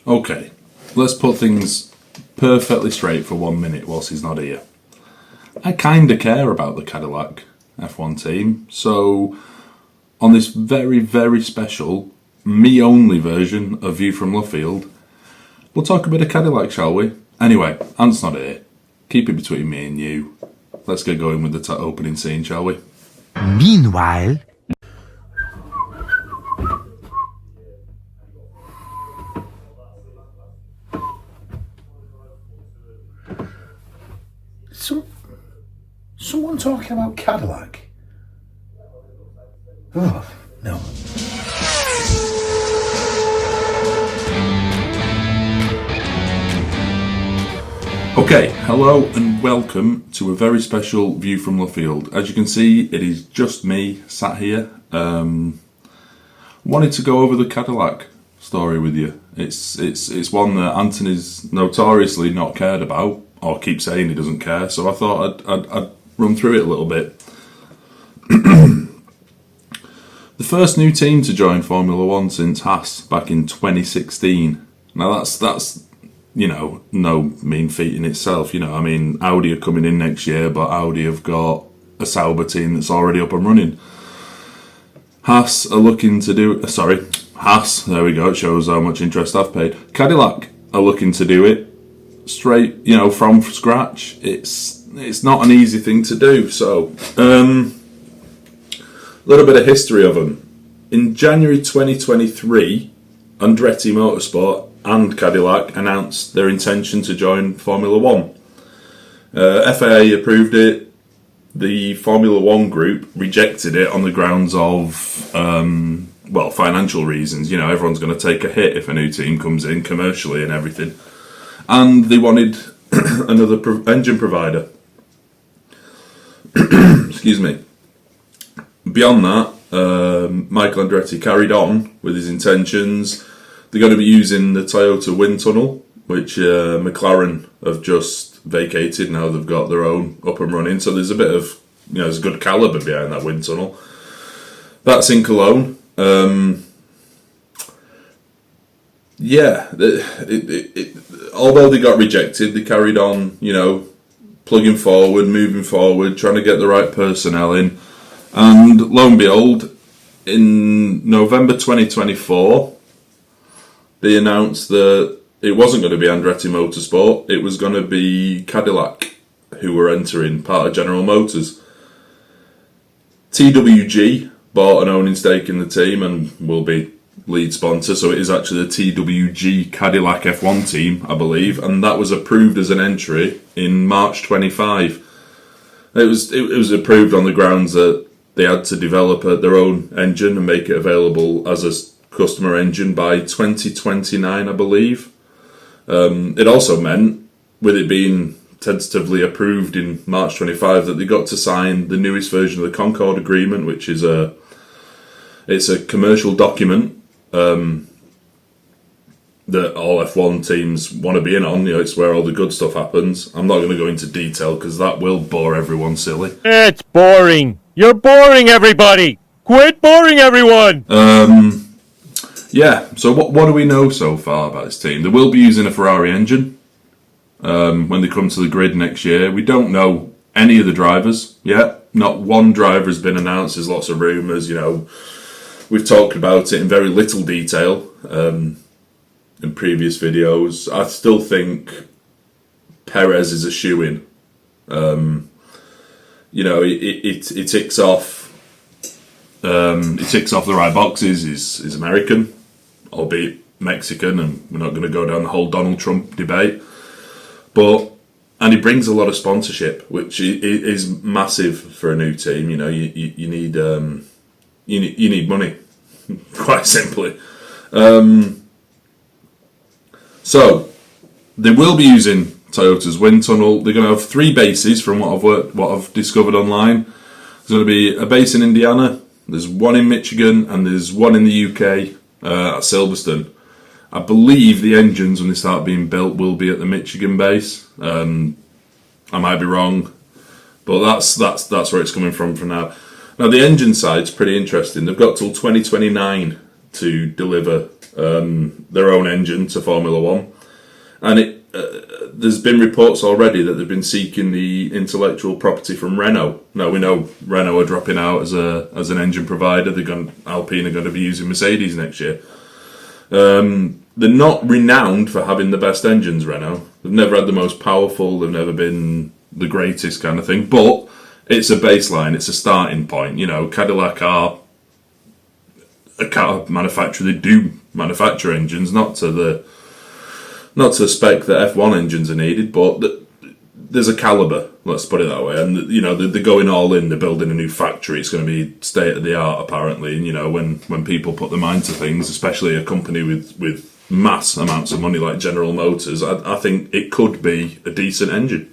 Okay, let's put things perfectly straight for 1 minute whilst he's not here. I kinda care about the Cadillac F1 team, so on this very, very special, me-only version of View from Luffield, we'll talk a bit of Cadillac, shall we? Anyway, Ant's not here. Keep it between me and you. Let's get going with the opening scene, shall we? Meanwhile... Someone talking about Cadillac? Oh, no. Okay, hello and welcome to a very special View from Luffield. As you can see, it is just me sat here. Wanted to go over the Cadillac story with you. It's one that Anthony's notoriously not cared about, or keeps saying he doesn't care, so I thought I'd run through it a little bit. The first new team to join Formula One since Haas back in 2016. Now that's no mean feat in itself. I mean, Audi are coming in next year, but Audi have got a Sauber team that's already up and running. Haas are looking to do... Haas, there we go, it shows how much interest I've paid. Cadillac are looking to do it straight, from scratch. It's not an easy thing to do, so... a little bit of history of them. In January 2023, Andretti Motorsport and Cadillac announced their intention to join Formula One. FIA approved it. The Formula One group rejected it on the grounds of, financial reasons. Everyone's going to take a hit if a new team comes in commercially and everything. And they wanted another engine provider. Excuse me. Beyond that, Michael Andretti carried on with his intentions. They're going to be using the Toyota wind tunnel, which McLaren have just vacated. Now they've got their own up and running. So there's a bit of, there's a good calibre behind that wind tunnel. That's in Cologne. Although they got rejected, they carried on, plugging forward, moving forward, trying to get the right personnel in. And lo and behold, in November 2024, they announced that it wasn't going to be Andretti Motorsport, it was going to be Cadillac who were entering, part of General Motors. TWG bought an owning stake in the team and will be lead sponsor, so it is actually the TWG Cadillac F1 team, I believe, and that was approved as an entry in March 25. It was approved on the grounds that they had to develop their own engine and make it available as a customer engine by 2029, I believe. It also meant, with it being tentatively approved in March 25, that they got to sign the newest version of the Concord Agreement, which is a commercial document that all F1 teams want to be in on. It's where all the good stuff happens. I'm not going to go into detail because that will bore everyone silly. It's boring. You're boring everybody. Quit boring everyone. So what do we know so far about this team? They will be using a Ferrari engine when they come to the grid next year. We don't know any of the drivers yet. Not one driver has been announced. There's lots of rumours, We've talked about it in very little detail in previous videos. I still think Perez is a shoo-in. It ticks off. It ticks off the right boxes. He's American, albeit Mexican, and we're not going to go down the whole Donald Trump debate. And he brings a lot of sponsorship, which is massive for a new team. You need you need money, quite simply. So they will be using Toyota's wind tunnel. They're going to have 3 bases from what I've discovered online. There's going to be a base in Indiana, there's one in Michigan, and there's one in the UK at Silverstone. I believe the engines, when they start being built, will be at the Michigan base. I might be wrong, but that's where it's coming from for now. Now the engine side's pretty interesting. They've got till 2029 to deliver their own engine to Formula One, and there's been reports already that they've been seeking the intellectual property from Renault. Now we know Renault are dropping out as an engine provider. Alpine are going to be using Mercedes next year. They're not renowned for having the best engines, Renault. They've never had the most powerful, they've never been the greatest kind of thing, but it's a baseline, it's a starting point. Cadillac are a car manufacturer, they do manufacture engines, not to the spec that F1 engines are needed, but there's a calibre, let's put it that way. And they're going all in, they're building a new factory, it's going to be state of the art apparently. And when people put their mind to things, especially a company with mass amounts of money like General Motors, I think it could be a decent engine.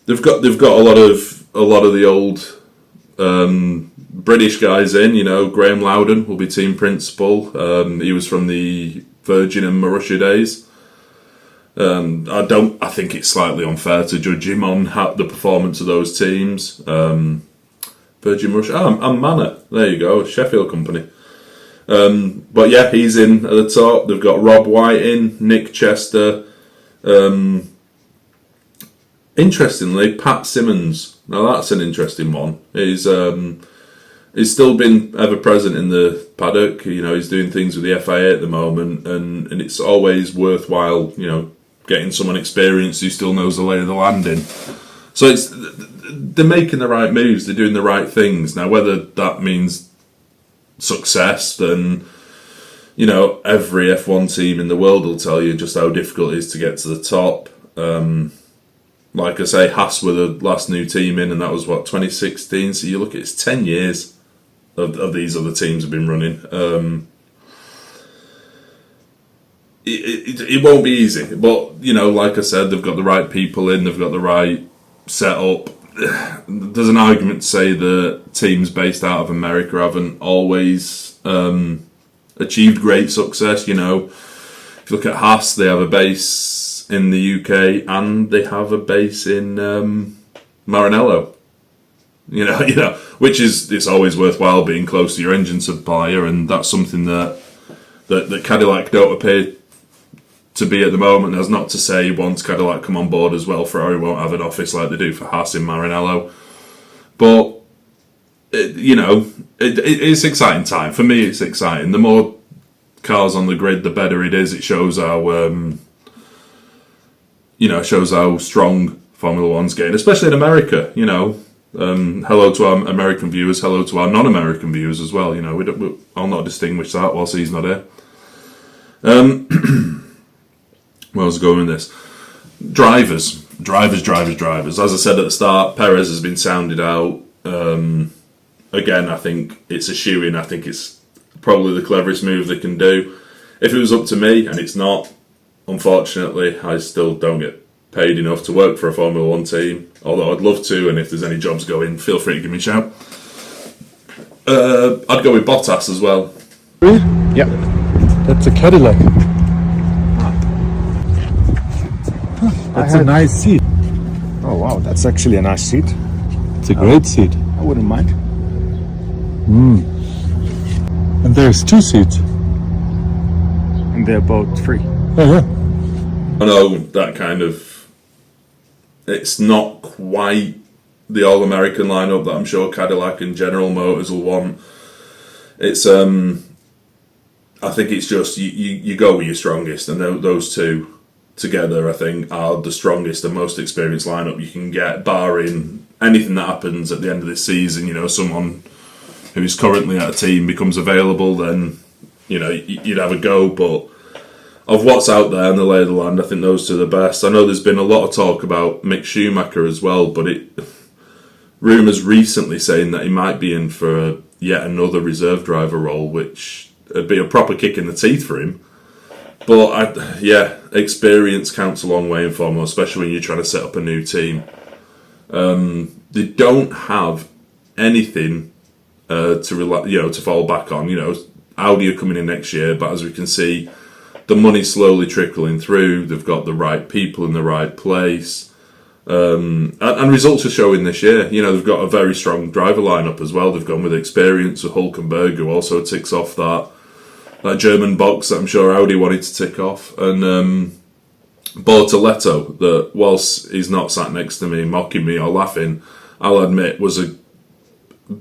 They've got a lot of the old British guys in. Graham Loudon will be team principal. He was from the Virgin and Marussia days. I think it's slightly unfair to judge him on the performance of those teams. Virgin Marussia and Manor. There you go, Sheffield company. But yeah, he's in at the top. They've got Rob White in, Nick Chester. Interestingly, Pat Simmons. Now that's an interesting one. He's still been ever present in the paddock. He's doing things with the FIA at the moment, and it's always worthwhile. Getting someone experienced who still knows the lay of the land in. So they're making the right moves. They're doing the right things. Now, whether that means success, then every F1 team in the world will tell you just how difficult it is to get to the top. Like I say, Haas were the last new team in, and that was 2016. So you look at it's 10 years of these other teams have been running. It won't be easy, but like I said, they've got the right people in, they've got the right setup. There's an argument to say that teams based out of America haven't always achieved great success. If you look at Haas, they have a base in the UK and they have a base in Maranello. Which is, it's always worthwhile being close to your engine supplier, and that's something that Cadillac don't appear to be at the moment. That's not to say once Cadillac come on board as well, Ferrari won't have an office like they do for Haas in Maranello. But it's exciting time for me. It's exciting. The more cars on the grid, the better it is. It shows how strong Formula One's getting, especially in America. Hello to our American viewers. Hello to our non-American viewers as well. I'll not distinguish that whilst he's not here. Where I was going with this? Drivers. As I said at the start, Perez has been sounded out. Again, I think it's a shoo-in. I think it's probably the cleverest move they can do. If it was up to me, and it's not, unfortunately, I still don't get paid enough to work for a Formula One team. Although I'd love to, and if there's any jobs going, feel free to give me a shout. I'd go with Bottas as well. Yeah, that's a Cadillac. That's a nice seat. Oh wow, that's actually a nice seat. It's a great seat. I wouldn't mind. And there's 2 seats. And they're both free. Oh yeah. I know that kind of, it's not quite the all-American lineup that I'm sure Cadillac and General Motors will want. It's I think it's just you go with your strongest, and those two together, I think, are the strongest and most experienced lineup you can get, barring anything that happens at the end of this season. Someone who is currently at a team becomes available, then you'd have a go. But of what's out there in the lay of the land, I think those two are the best. I know there's been a lot of talk about Mick Schumacher as well, but rumours recently saying that he might be in for yet another reserve driver role, which would be a proper kick in the teeth for him. But experience counts a long way in Formula, especially when you're trying to set up a new team. They don't have anything to fall back on. Audi are coming in next year, but as we can see, the money's slowly trickling through. They've got the right people in the right place. And results are showing this year. You know, they've got a very strong driver lineup as well. They've gone with experience with Hulkenberg, who also ticks off that German box that I'm sure Audi wanted to tick off. And Bortoletto, that whilst he's not sat next to me mocking me or laughing, I'll admit was a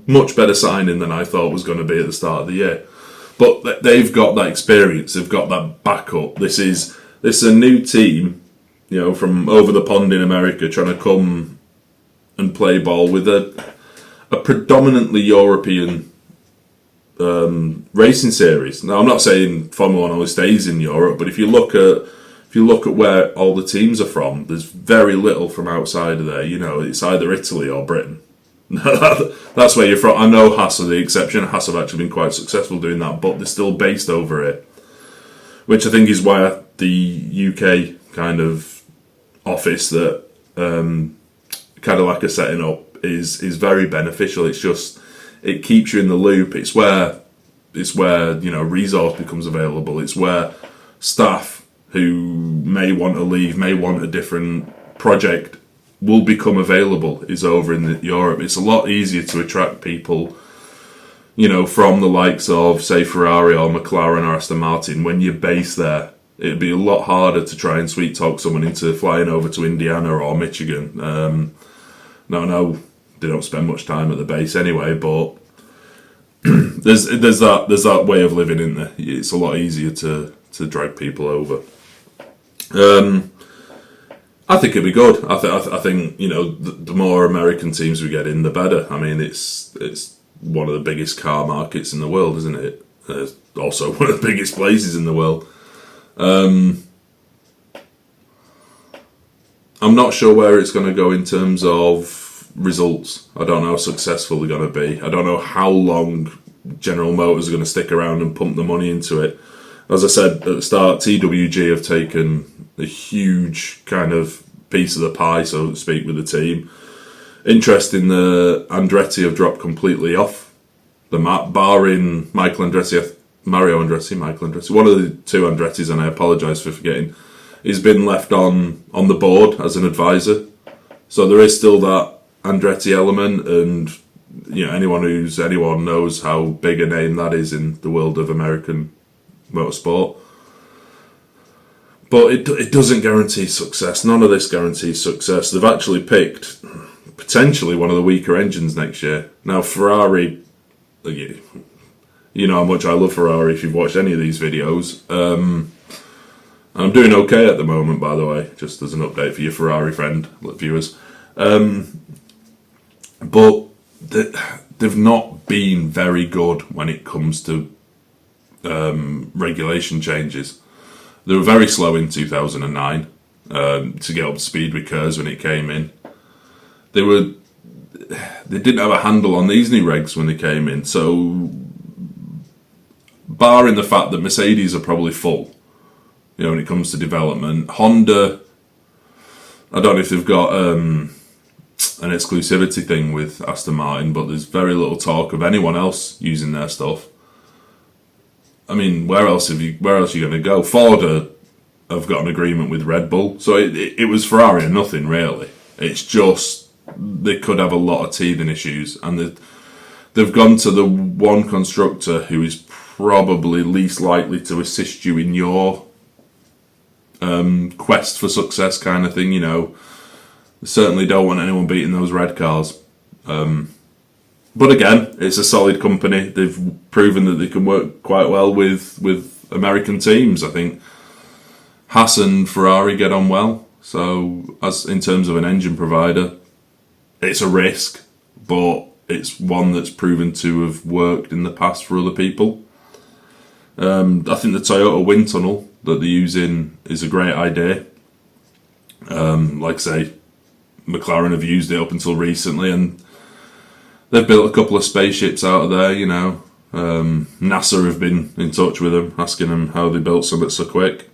much better signing than I thought was going to be at the start of the year. But they've got that experience. They've got that backup. This is a new team, you know, from over the pond in America, trying to come and play ball with a predominantly European racing series. Now, I'm not saying Formula One only stays in Europe, but if you look at where all the teams are from, there's very little from outside of there. You know, it's either Italy or Britain. That's where you're from. I know Haas are the exception. Haas have actually been quite successful doing that, but they're still based over here, which I think is why the UK kind of office that Cadillac are setting up is very beneficial. It's just, it keeps you in the loop. It's where you know, resource becomes available. It's where staff who may want to leave, may want a different project, will become available, is over in Europe. It's a lot easier to attract people, you know, from the likes of, say, Ferrari or McLaren or Aston Martin. When you're based there, it'd be a lot harder to try and sweet talk someone into flying over to Indiana or Michigan. No, they don't spend much time at the base anyway, but there's that way of living in there. It's a lot easier to drag people over. I think it'd be good. I think you know, the more American teams we get in, the better. I mean, it's one of the biggest car markets in the world, isn't it? Also one of the biggest places in the world. I'm not sure where it's going to go in terms of results. I don't know how successful they're going to be. I don't know how long General Motors are going to stick around and pump the money into it. As I said at the start, TWG have taken a huge kind of piece of the pie, so to speak, with the team. Interesting, the Andretti have dropped completely off the map, barring Mario Andretti, one of the two Andrettis, and I apologise for forgetting, he's been left on the board as an advisor. So there is still that Andretti element, and you know, anyone knows how big a name that is in the world of American motorsport. But it doesn't guarantee success. None of this guarantees success. They've actually picked potentially one of the weaker engines next year. Now, Ferrari, you know how much I love Ferrari if you've watched any of these videos. I'm doing okay at the moment, by the way, just as an update for your Ferrari friend viewers. But they've not been very good when it comes to regulation changes. They were very slow in 2009 to get up to speed with KERS when it came in. They didn't have a handle on these new regs when they came in. So, barring the fact that Mercedes are probably full, you know, when it comes to development, Honda, I don't know if they've got an exclusivity thing with Aston Martin, but there's very little talk of anyone else using their stuff. I mean, where else are you going to go? Ford have got an agreement with Red Bull, so it was Ferrari and nothing really. It's just they could have a lot of teething issues, and they've gone to the one constructor who is probably least likely to assist you in your quest for success, kind of thing. You know, they certainly don't want anyone beating those red cars. But again, it's a solid company. They've proven that they can work quite well with American teams. I think Haas and Ferrari get on well. So, as in terms of an engine provider, it's a risk, but it's one that's proven to have worked in the past for other people. I think the Toyota wind tunnel that they're using is a great idea. Like I say, McLaren have used it up until recently, and they've built a couple of spaceships out of there, you know. NASA have been in touch with them, asking them how they built something so quick.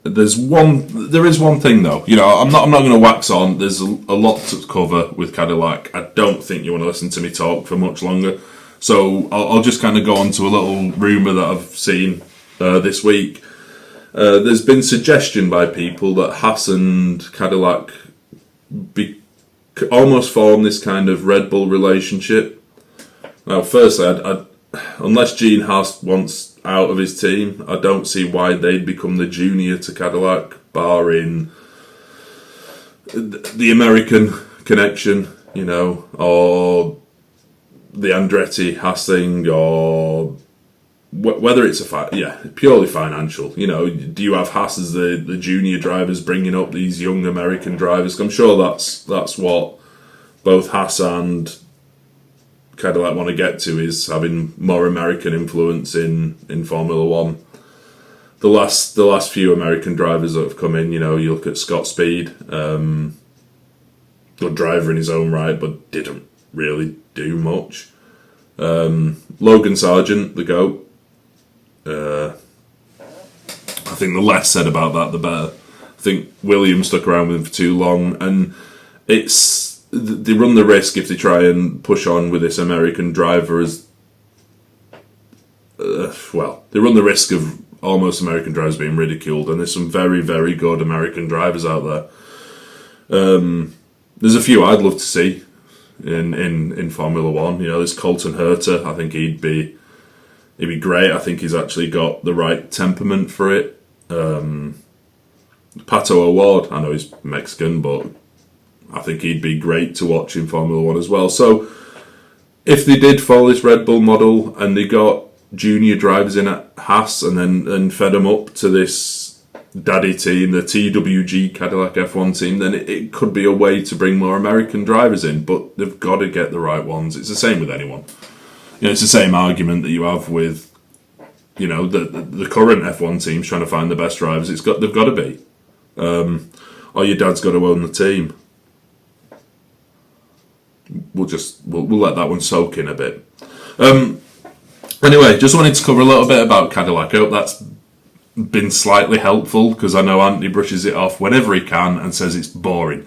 There is one thing though, you know, I'm not going to wax on. There's a lot to cover with Cadillac. I don't think you want to listen to me talk for much longer. So I'll just kind of go on to a little rumour that I've seen this week. There's been suggestion by people that Haas and Cadillac almost form this kind of Red Bull relationship. Now, firstly, unless Gene Haas wants out of his team, I don't see why they'd become the junior to Cadillac, barring the American connection, or the Andretti Haas thing, or whether it's purely financial. Do you have Haas as the junior drivers bringing up these young American drivers? I'm sure that's what both Haas and Cadillac want to get to, is having more American influence in Formula One. The last few American drivers that have come in, you look at Scott Speed, good driver in his own right, but didn't really do much. Logan Sargent, the GOAT. I think the less said about that, the better. I think Williams stuck around with him for too long, and they run the risk if they try and push on with this American driver as they run the risk of almost American drivers being ridiculed, and there's some very, very good American drivers out there. There's a few I'd love to see in Formula One. There's Colton Herta. I think he'd be great. I think he's actually got the right temperament for it. Pato O'Ward, I know he's Mexican, but I think he'd be great to watch in Formula One as well. So if they did follow this Red Bull model and they got junior drivers in at Haas and fed them up to this daddy team, the TWG Cadillac F1 team, then it could be a way to bring more American drivers in, but they've got to get the right ones. It's the same with anyone. It's the same argument that you have with, the current F1 teams trying to find the best drivers. They've got to be. Or your dad's got to own the team. We'll let that one soak in a bit. Anyway, just wanted to cover a little bit about Cadillac. I hope that's been slightly helpful, because I know Anthony brushes it off whenever he can and says it's boring.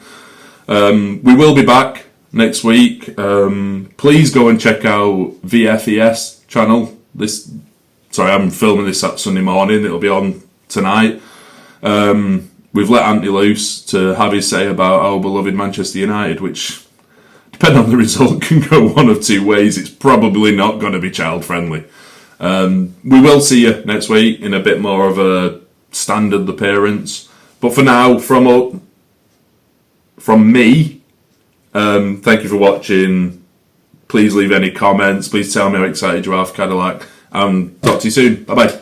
We will be back next week. Please go and check out VFES channel. I'm filming this at Sunday morning. It'll be on tonight. We've let Anthony loose to have his say about our beloved Manchester United, which, depending on the result, can go one of two ways. It's probably not going to be child friendly. We will see you next week in a bit more of a standard appearance. But for now, from me, thank you for watching. Please leave any comments. Please tell me how excited you are for Cadillac. And talk to you soon. Bye bye.